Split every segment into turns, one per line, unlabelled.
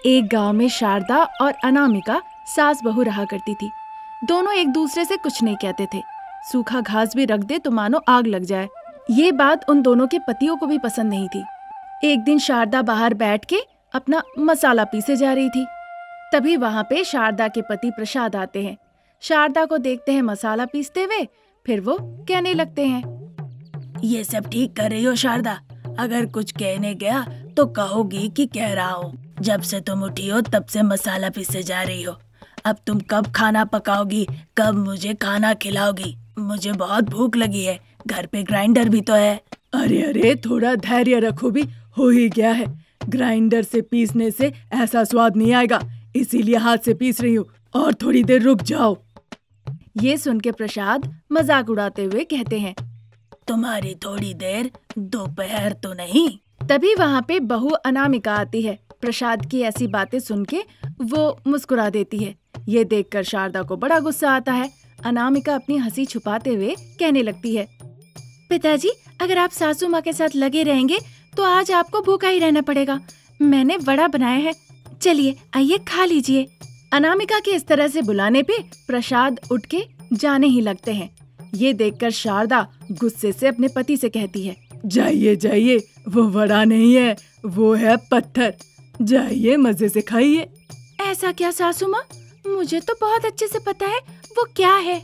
एक गांव में शारदा और अनामिका सास बहू रहा करती थी। दोनों एक दूसरे से कुछ नहीं कहते थे। सूखा घास भी रख दे तो मानो आग लग जाए। ये बात उन दोनों के पतियों को भी पसंद नहीं थी। एक दिन शारदा बाहर बैठ के अपना मसाला पीसे जा रही थी। तभी वहां पे शारदा के पति प्रसाद आते हैं। शारदा को देखते हैं मसाला पीसते हुए, फिर वो कहने लगते हैं,
ये सब ठीक कर रही हो शारदा? अगर कुछ कहने गया तो कहोगी कि कह रहा हूँ। जब से तुम उठी हो तब से मसाला पीसे जा रही हो। अब तुम कब खाना पकाओगी, कब मुझे खाना खिलाओगी? मुझे बहुत भूख लगी है, घर पे ग्राइंडर भी तो है।
अरे अरे, थोड़ा धैर्य रखो, भी हो ही गया है। ग्राइंडर से पीसने से ऐसा स्वाद नहीं आएगा, इसीलिए हाथ से पीस रही हूँ, और थोड़ी देर रुक जाओ।
ये सुन के प्रसाद मजाक उड़ाते हुए कहते हैं,
तुम्हारी थोड़ी देर दोपहर तो नहीं?
तभी वहाँ पे बहू अनामिका आती है। प्रसाद की ऐसी बातें सुन के वो मुस्कुरा देती है। ये देखकर शारदा को बड़ा गुस्सा आता है। अनामिका अपनी हंसी छुपाते हुए कहने लगती है, पिताजी, अगर आप सासू माँ के साथ लगे रहेंगे तो आज आपको भूखा ही रहना पड़ेगा। मैंने वड़ा बनाया है, चलिए आइए खा लीजिए। अनामिका के इस तरह से बुलाने पे प्रसाद उठ के जाने ही लगते हैं। ये देखकर शारदा गुस्से से अपने पति से कहती है,
जाइए जाइए, वो वड़ा नहीं है, वो है पत्थर। जाइए मजे से खाइए।
ऐसा क्या सासू माँ? मुझे तो बहुत अच्छे से पता है वो क्या है।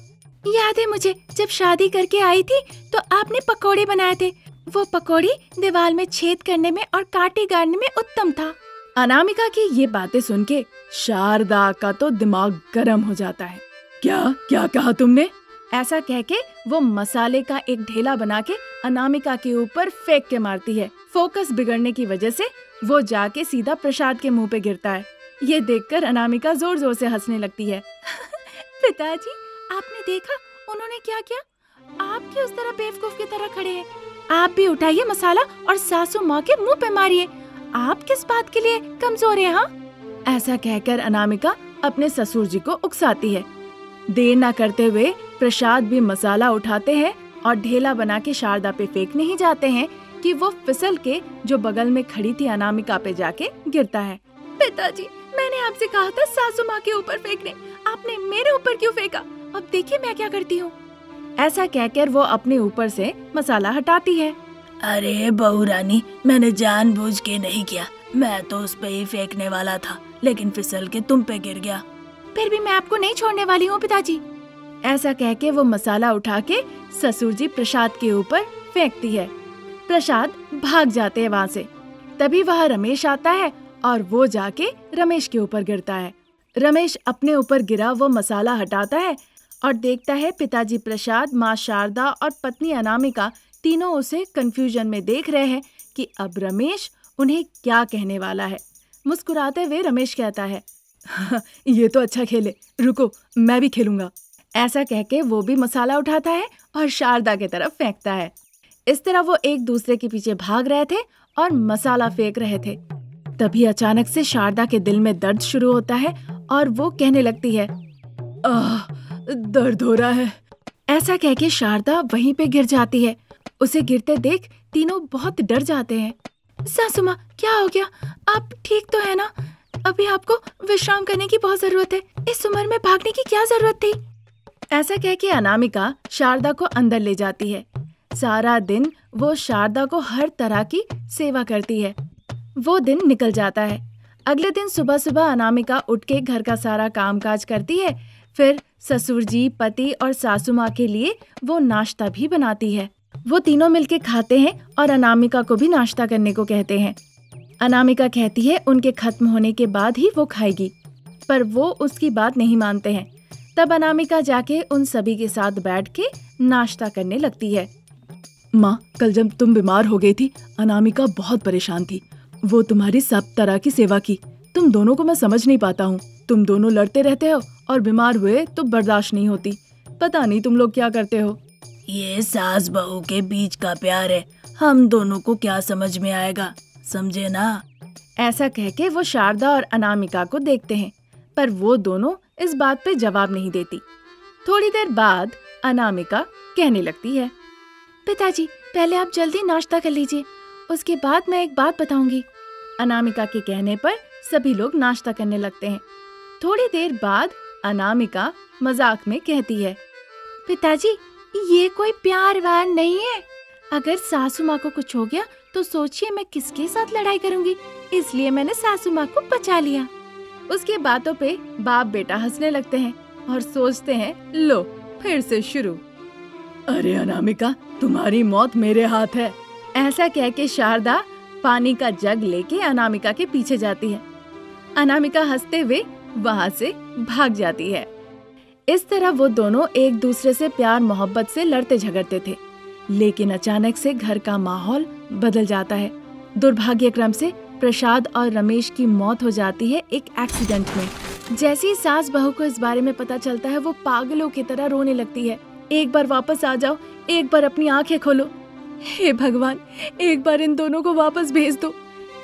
याद है मुझे, जब शादी करके आई थी तो आपने पकौड़े बनाए थे। वो पकौड़ी दीवार में छेद करने में और कांटे गाड़ने में उत्तम था। अनामिका की ये बातें सुन के शारदा का तो दिमाग गर्म हो जाता है।
क्या क्या कहा तुमने?
ऐसा कह के वो मसाले का एक ढेला बना के अनामिका के ऊपर फेंक के मारती है। फोकस बिगड़ने की वजह से वो जाके सीधा प्रसाद के मुंह पे गिरता है। ये देखकर अनामिका जोर जोर से हंसने लगती है। पिताजी, आपने देखा उन्होंने क्या किया? आप क्यों उस तरह बेवकूफ की तरह खड़े हैं? आप भी उठाइए मसाला और सासू माँ के मुंह पे मारिए। आप किस बात के लिए कमजोर हैं? हाँ, ऐसा कहकर अनामिका अपने ससुर जी को उकसाती है। देर न करते हुए प्रसाद भी मसाला उठाते हैं और ढेला बना के शारदा पे फेंकने ही जाते हैं कि वो फिसल के जो बगल में खड़ी थी अनामिका पे जाके गिरता है। पिताजी, मैंने आपसे कहा था सासू माँ के ऊपर फेंकने, आपने मेरे ऊपर क्यों फेंका? अब देखिए मैं क्या करती हूँ। ऐसा कहकर वो अपने ऊपर से मसाला हटाती है।
अरे बहू रानी, मैंने जानबूझ के नहीं किया, मैं तो उस पे ही फेंकने वाला था, लेकिन फिसल के तुम पे गिर गया।
फिर भी मैं आपको नहीं छोड़ने वाली हूँ पिताजी। ऐसा कह के वो मसाला उठा के ससुर जी प्रसाद के ऊपर फेंकती है। प्रसाद भाग जाते हैं वहाँ से। तभी वह रमेश आता है और वो जाके रमेश के ऊपर गिरता है। रमेश अपने ऊपर गिरा वो मसाला हटाता है और देखता है पिताजी प्रसाद, माँ शारदा और पत्नी अनामिका तीनों उसे कंफ्यूजन में देख रहे हैं कि अब रमेश उन्हें क्या कहने वाला है। मुस्कुराते हुए रमेश कहता है,
ये तो अच्छा खेले, रुको मैं भी खेलूंगा।
ऐसा कह के वो भी मसाला उठाता है और शारदा की तरफ फेंकता है। इस तरह वो एक दूसरे के पीछे भाग रहे थे और मसाला फेंक रहे थे। तभी अचानक से शारदा के दिल में दर्द शुरू होता है और वो कहने लगती है,
दर्द हो रहा है।
ऐसा कह के शारदा वहीं पे गिर जाती है। उसे गिरते देख तीनों बहुत डर जाते हैं। सासू माँ, क्या हो गया? आप ठीक तो है ना? अभी आपको विश्राम करने की बहुत जरूरत है। इस उम्र में भागने की क्या जरूरत थी? ऐसा कह के अनामिका शारदा को अंदर ले जाती है। सारा दिन वो शारदा को हर तरह की सेवा करती है। वो दिन निकल जाता है। अगले दिन सुबह सुबह अनामिका उठ के घर का सारा कामकाज करती है। फिर ससुर जी, पति और सासू माँ के लिए वो नाश्ता भी बनाती है। वो तीनों मिलके खाते हैं और अनामिका को भी नाश्ता करने को कहते हैं। अनामिका कहती है उनके खत्म होने के बाद ही वो खाएगी, पर वो उसकी बात नहीं मानते हैं। तब अनामिका जाके उन सभी के साथ बैठ के नाश्ता करने लगती है।
माँ, कल जब तुम बीमार हो गई थी, अनामिका बहुत परेशान थी। वो तुम्हारी सब तरह की सेवा की। तुम दोनों को मैं समझ नहीं पाता हूँ। तुम दोनों लड़ते रहते हो और बीमार हुए तो बर्दाश्त नहीं होती। पता नहीं तुम लोग क्या करते हो।
ये सास बहू के बीच का प्यार है, हम दोनों को क्या समझ में आएगा, समझे ना?
ऐसा कह के वो शारदा और अनामिका को देखते हैं, पर वो दोनों इस बात पे जवाब नहीं देती। थोड़ी देर बाद अनामिका कहने लगती है, पिताजी, पहले आप जल्दी नाश्ता कर लीजिए, उसके बाद मैं एक बात बताऊंगी। अनामिका के कहने पर सभी लोग नाश्ता करने लगते हैं। थोड़ी देर बाद अनामिका मजाक में कहती है,
पिताजी, ये कोई प्यार व्यार नहीं है। अगर सासू माँ को कुछ हो गया तो सोचिए मैं किसके साथ लड़ाई करूंगी, इसलिए मैंने सासू माँ को बचा लिया।
उसके बातों पे बाप बेटा हंसने लगते हैं और सोचते हैं, लो फिर से शुरू।
अरे अनामिका, तुम्हारी मौत मेरे हाथ है।
ऐसा कह के शारदा पानी का जग लेके अनामिका के पीछे जाती है। अनामिका हंसते हुए वहाँ से भाग जाती है। इस तरह वो दोनों एक दूसरे से प्यार मोहब्बत से लड़ते झगड़ते थे, लेकिन अचानक से घर का माहौल बदल जाता है। दुर्भाग्यक्रम से प्रसाद और रमेश की मौत हो जाती है एक एक्सीडेंट में। जैसे ही सास बहू को इस बारे में पता चलता है, वो पागलों की तरह रोने लगती है। एक बार वापस आ जाओ, एक बार अपनी आंखें खोलो, हे भगवान, एक बार इन दोनों को वापस भेज दो।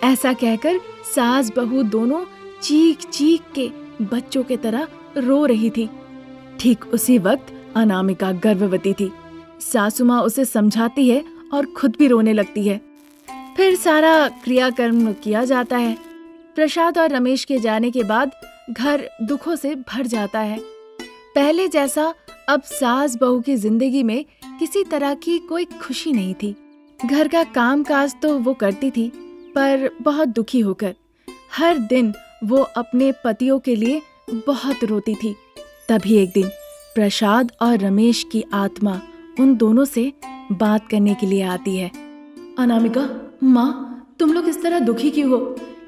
ऐसा कहकर सास बहू दोनों चीख चीख के बच्चों की तरह रो रही थी। ठीक उसी वक्त अनामिका गर्भवती थी। सासू माँ उसे समझाती है और खुद भी रोने लगती है। फिर सारा क्रियाकर्म किया जाता है। प्रसाद और रमेश के जाने के बाद घर दुखों से भर जाता है। पहले जैसा अब सास बहू की जिंदगी में किसी तरह की कोई खुशी नहीं थी। घर का काम काज तो वो करती थी, पर बहुत दुखी होकर। हर दिन वो अपने पतियों के लिए बहुत रोती थी। तभी एक दिन प्रसाद और रमेश की आत्मा उन दोनों से बात करने के लिए आती है।
अनामिका, माँ, तुम लोग इस तरह दुखी क्यों हो?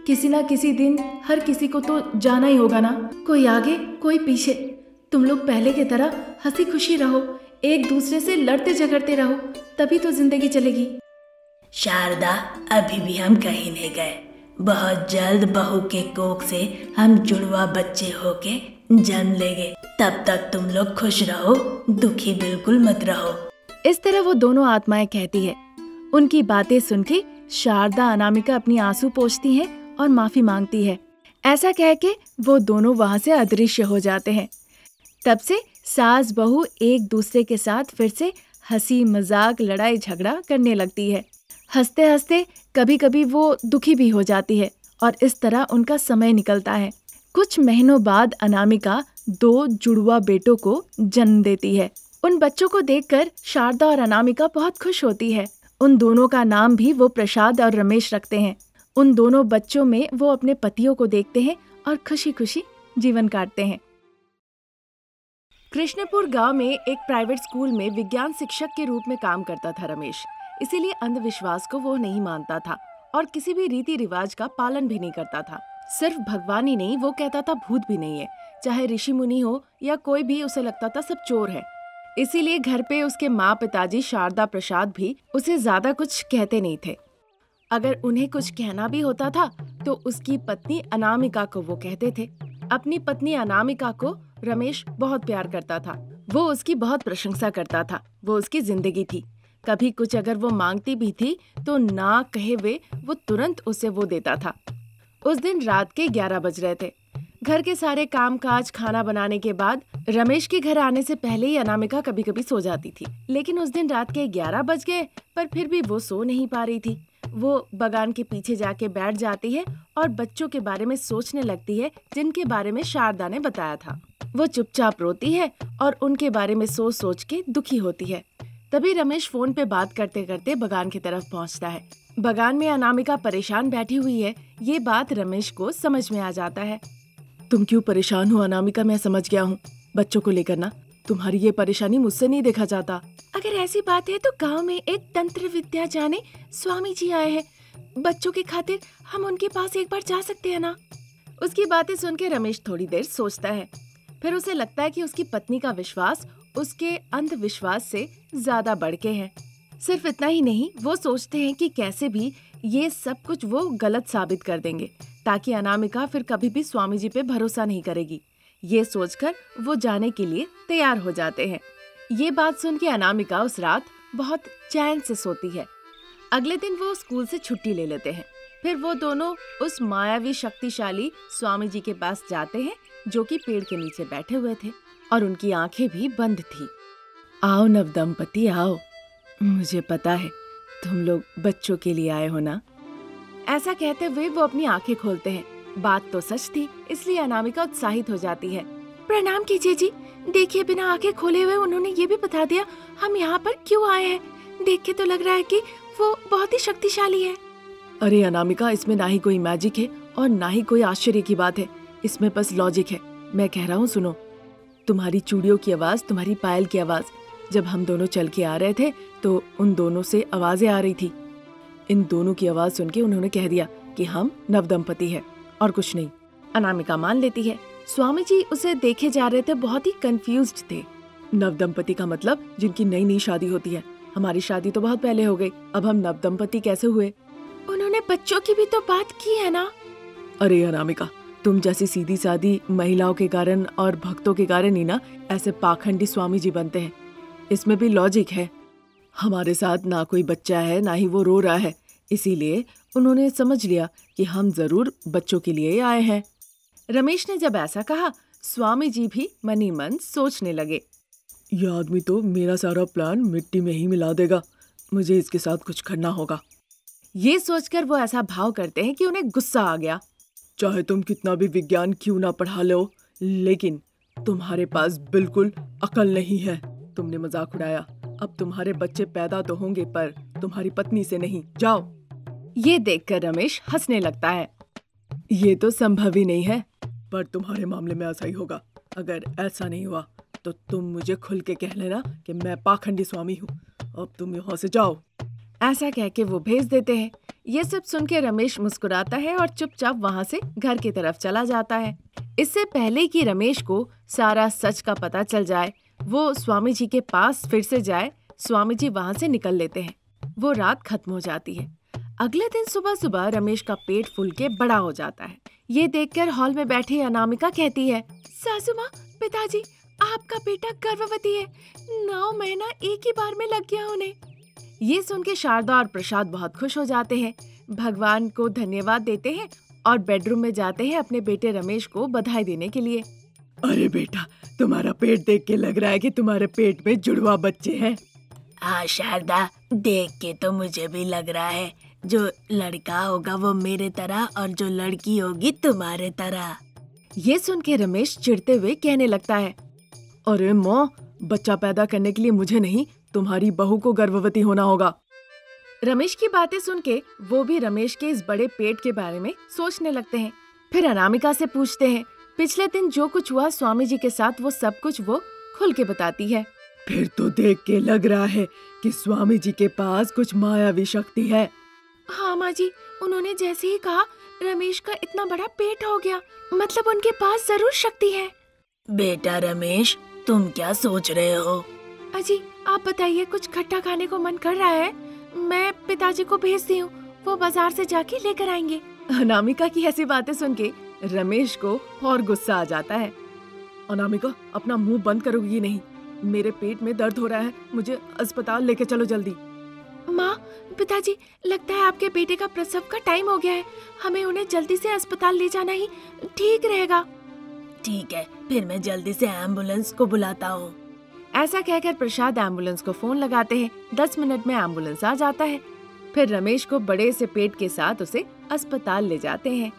किसी ना किसी दिन हर किसी को तो जाना ही होगा ना, कोई आगे कोई पीछे। तुम लोग पहले की तरह हंसी खुशी रहो, एक दूसरे से लड़ते झगड़ते रहो, तभी तो जिंदगी चलेगी।
शारदा, अभी भी हम कहीं नहीं गए। बहुत जल्द बहू के कोख से हम जुड़वा बच्चे होके जन्म लेंगे। तब तक तुम लोग खुश रहो, दुखी बिल्कुल मत रहो।
इस तरह वो दोनों आत्माएं कहती है। उनकी बातें सुन के शारदा अनामिका अपनी आंसू पोंछती है और माफी मांगती है। ऐसा कह के वो दोनों वहाँ से अदृश्य हो जाते हैं। तब से सास बहू एक दूसरे के साथ फिर से हंसी मजाक लड़ाई झगड़ा करने लगती है। हंसते हंसते कभी कभी वो दुखी भी हो जाती है और इस तरह उनका समय निकलता है। कुछ महीनों बाद अनामिका 2 जुड़वा बेटों को जन्म देती है। उन बच्चों को देखकर शारदा और अनामिका बहुत खुश होती है। उन दोनों का नाम भी वो प्रसाद और रमेश रखते हैं। उन दोनों बच्चों में वो अपने पतियों को देखते हैं और खुशी खुशी जीवन काटते हैं। कृष्णपुर गांव में एक प्राइवेट स्कूल में विज्ञान शिक्षक के रूप में काम करता था रमेश। इसीलिए अंधविश्वास को वो नहीं मानता था और किसी भी रीति रिवाज का पालन भी नहीं करता था। सिर्फ भगवान ही नहीं, वो कहता था भूत भी नहीं है। चाहे ऋषि मुनि हो या कोई भी, उसे लगता था सब चोर है। इसीलिए घर पे उसके माँ पिताजी शारदा प्रसाद भी उसे ज्यादा कुछ कहते नहीं थे। अगर उन्हें कुछ कहना भी होता था तो उसकी पत्नी अनामिका को वो कहते थे। अपनी पत्नी अनामिका को रमेश बहुत प्यार करता था। वो उसकी बहुत प्रशंसा करता था। वो उसकी जिंदगी थी। कभी कुछ अगर वो मांगती भी थी तो ना कहे हुए वो तुरंत उसे वो देता था। उस दिन रात के 11 बज रहे थे। घर के सारे काम काज खाना बनाने के बाद रमेश के घर आने से पहले ही अनामिका कभी कभी सो जाती थी। लेकिन उस दिन रात के 11 बज गए पर फिर भी वो सो नहीं पा रही थी। वो बगान के पीछे जाके बैठ जाती है और बच्चों के बारे में सोचने लगती है जिनके बारे में शारदा ने बताया था। वो चुपचाप रोती है और उनके बारे में सोच सोच के दुखी होती है। तभी रमेश फोन पे बात करते करते बगान की तरफ पहुंचता है। बगान में अनामिका परेशान बैठी हुई है। ये बात रमेश को समझ में आ जाता है।
तुम क्यों परेशान हो अनामिका? मैं समझ गया हूँ, बच्चों को लेकर ना। तुम्हारी ये परेशानी मुझसे नहीं देखा जाता।
अगर ऐसी बात है तो गांव में एक तंत्र विद्या जाने स्वामी जी आए हैं। बच्चों की खातिर हम उनके पास एक बार जा सकते हैं ना? उसकी बातें सुन के रमेश थोड़ी देर सोचता है। फिर उसे लगता है कि उसकी पत्नी का विश्वास उसके अंधविश्वास से ज्यादा बढ़ के है। सिर्फ इतना ही नहीं, वो सोचते हैं कि कैसे भी ये सब कुछ वो गलत साबित कर देंगे ताकि अनामिका फिर कभी भी स्वामी जी पे भरोसा नहीं करेगी। ये सोचकर वो जाने के लिए तैयार हो जाते हैं। ये बात सुन के अनामिका उस रात बहुत चैन से सोती है। अगले दिन वो स्कूल से छुट्टी ले लेते हैं। फिर वो दोनों उस मायावी शक्तिशाली स्वामी जी के पास जाते हैं जो कि पेड़ के नीचे बैठे हुए थे और उनकी आंखें भी बंद थी।
आओ नव दंपति आओ, मुझे पता है तुम लोग बच्चों के लिए आए हो ना।
ऐसा कहते हुए वो अपनी आंखें खोलते हैं। बात तो सच थी, इसलिए अनामिका उत्साहित हो जाती है।
प्रणाम कीजिए जी। देखिए, बिना आंखें खोले हुए उन्होंने ये भी बता दिया हम यहाँ पर क्यों आए हैं। देख के तो लग रहा है कि वो बहुत ही शक्तिशाली है।
अरे अनामिका, इसमें ना ही कोई मैजिक है और ना ही कोई आश्चर्य की बात है, इसमें बस लॉजिक है। मैं कह रहा हूँ, सुनो। तुम्हारी चूड़ियों की आवाज, तुम्हारी पायल की आवाज, जब हम दोनों चल के आ रहे थे तो उन दोनों से आवाजें आ रही थी। इन दोनों की आवाज सुन के उन्होंने कह दिया कि हम नवदंपति है और कुछ नहीं।
अनामिका मान लेती है। स्वामी जी उसे देखे जा रहे थे, बहुत ही कंफ्यूज्ड थे।
नवदंपति का मतलब जिनकी नई नई शादी होती है। हमारी शादी तो बहुत पहले हो गई, अब हम नवदंपति कैसे हुए?
उन्होंने बच्चों की भी तो बात की है ना।
अरे अनामिका, तुम जैसी सीधी सादी महिलाओं के कारण और भक्तों के कारण ही ना ऐसे पाखंडी स्वामी जी बनते हैं। इसमें भी लॉजिक है। हमारे साथ ना कोई बच्चा है, ना ही वो रो रहा है, इसीलिए उन्होंने समझ लिया कि हम जरूर बच्चों के लिए आए हैं।
रमेश ने जब ऐसा कहा, स्वामी जी भी मनी मन सोचने लगे,
यह आदमी तो मेरा सारा प्लान मिट्टी में ही मिला देगा, मुझे इसके साथ कुछ करना होगा।
ये सोचकर वो ऐसा भाव करते हैं कि उन्हें गुस्सा आ गया।
चाहे तुम कितना भी विज्ञान क्यों ना पढ़ा लो, लेकिन तुम्हारे पास बिल्कुल अकल नहीं है। तुमने मजाक उड़ाया। अब तुम्हारे बच्चे पैदा तो होंगे पर तुम्हारी पत्नी से नहीं। जाओ।
ये देखकर रमेश हंसने लगता है।
ये तो संभव ही नहीं है, पर तुम्हारे मामले में ऐसा ही होगा। अगर ऐसा नहीं हुआ तो तुम मुझे खुल के कह लेना कि मैं पाखंडी स्वामी हूँ। अब तुम यहाँ से जाओ।
ऐसा कह के वो भेज देते हैं। ये सब सुन के रमेश मुस्कुराता है और चुपचाप वहाँ से घर की तरफ चला जाता है। इससे पहले कि रमेश को सारा सच का पता चल जाए, वो स्वामी जी के पास फिर से जाए, स्वामी जी वहाँ से निकल लेते हैं। वो रात खत्म हो जाती है। अगले दिन सुबह सुबह रमेश का पेट फूल के बड़ा हो जाता है। ये देखकर हॉल में बैठी अनामिका कहती है,
सासू माँ, पिताजी, आपका बेटा गर्भवती है। 9 महीना एक ही बार में लग गया उन्हें।
ये सुन के शारदा और प्रसाद बहुत खुश हो जाते हैं, भगवान को धन्यवाद देते हैं और बेडरूम में जाते हैं अपने बेटे रमेश को बधाई देने के लिए।
अरे बेटा, तुम्हारा पेट देख के लग रहा है कि तुम्हारे पेट में जुड़वा बच्चे हैं।
हाँ शारदा, देख के तो मुझे भी लग रहा है जो लड़का होगा वो मेरे तरह और जो लड़की होगी तुम्हारे तरह।
ये सुन के रमेश चिढ़ते हुए कहने लगता है,
अरे माँ, बच्चा पैदा करने के लिए मुझे नहीं, तुम्हारी बहू को गर्भवती होना होगा।
रमेश की बातें सुन के वो भी रमेश के इस बड़े पेट के बारे में सोचने लगते हैं। फिर अनामिका से पूछते हैं पिछले दिन जो कुछ हुआ स्वामी जी के साथ, वो सब कुछ वो खुल के बताती है।
फिर तो देख के लग रहा है कि स्वामी जी के पास कुछ मायावी शक्ति है।
हाँ माँ जी, उन्होंने जैसे ही कहा रमेश का इतना बड़ा पेट हो गया, मतलब उनके पास जरूर शक्ति है। बेटा रमेश, तुम क्या सोच रहे हो? अजी आप बताइए, कुछ खट्टा खाने को मन कर रहा है। मैं पिताजी को भेजती हूँ, वो बाजार से जाके लेकर आएंगे।
अनामिका की ऐसी बातें सुन के रमेश को और गुस्सा आ जाता है।
अनामिका, अपना मुंह बंद करोगी नहीं? मेरे पेट में दर्द हो रहा है, मुझे अस्पताल लेके चलो जल्दी।
माँ, पिताजी, लगता है आपके बेटे का प्रसव का टाइम हो गया है। हमें उन्हें जल्दी से अस्पताल ले जाना ही ठीक रहेगा। ठीक है, फिर मैं जल्दी से एम्बुलेंस को बुलाता हूँ।
ऐसा कहकर प्रसाद एम्बुलेंस को फोन लगाते हैं। 10 मिनट में एम्बुलेंस आ जाता है। फिर रमेश को बड़े से पेट के साथ उसे अस्पताल ले जाते हैं।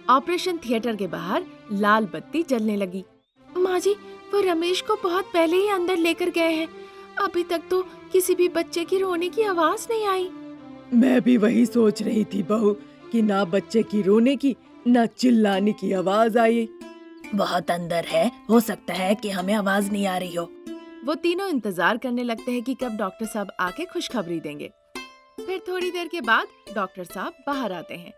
ऑपरेशन थिएटर के बाहर लाल बत्ती जलने लगी।
माँ जी, वो रमेश को बहुत पहले ही अंदर लेकर गए हैं। अभी तक तो किसी भी बच्चे की रोने की आवाज नहीं आई।
मैं भी वही सोच रही थी बहू, कि ना बच्चे की रोने की ना चिल्लाने की आवाज आई।
बहुत अंदर है, हो सकता है कि हमें आवाज नहीं आ रही हो।
वो तीनों इंतजार करने लगते हैं कि कब डॉक्टर साहब आके खुशखबरी देंगे। फिर थोड़ी देर के बाद डॉक्टर साहब बाहर आते हैं।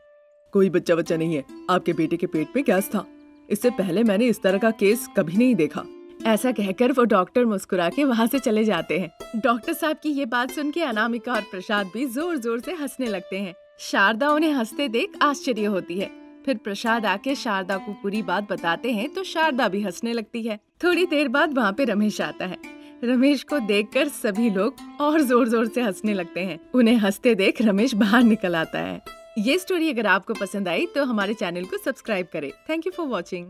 कोई बच्चा नहीं है, आपके बेटे के पेट में गैस था। इससे पहले मैंने इस तरह का केस कभी नहीं देखा।
ऐसा कहकर वो डॉक्टर मुस्कुरा के वहाँ से चले जाते हैं। डॉक्टर साहब की ये बात सुन के अनामिका और प्रसाद भी जोर जोर से हंसने लगते हैं। शारदा उन्हें हंसते देख आश्चर्य होती है। फिर प्रसाद आके शारदा को पूरी बात बताते हैं तो शारदा भी हंसने लगती है। थोड़ी देर बाद वहाँ पे रमेश आता है। रमेश को देखकर सभी लोग और जोर जोर से हंसने लगते हैं। उन्हें हंसते देख रमेश बाहर निकल आता है। ये स्टोरी अगर आपको पसंद आई तो हमारे चैनल को सब्सक्राइब करें। Thank you for watching.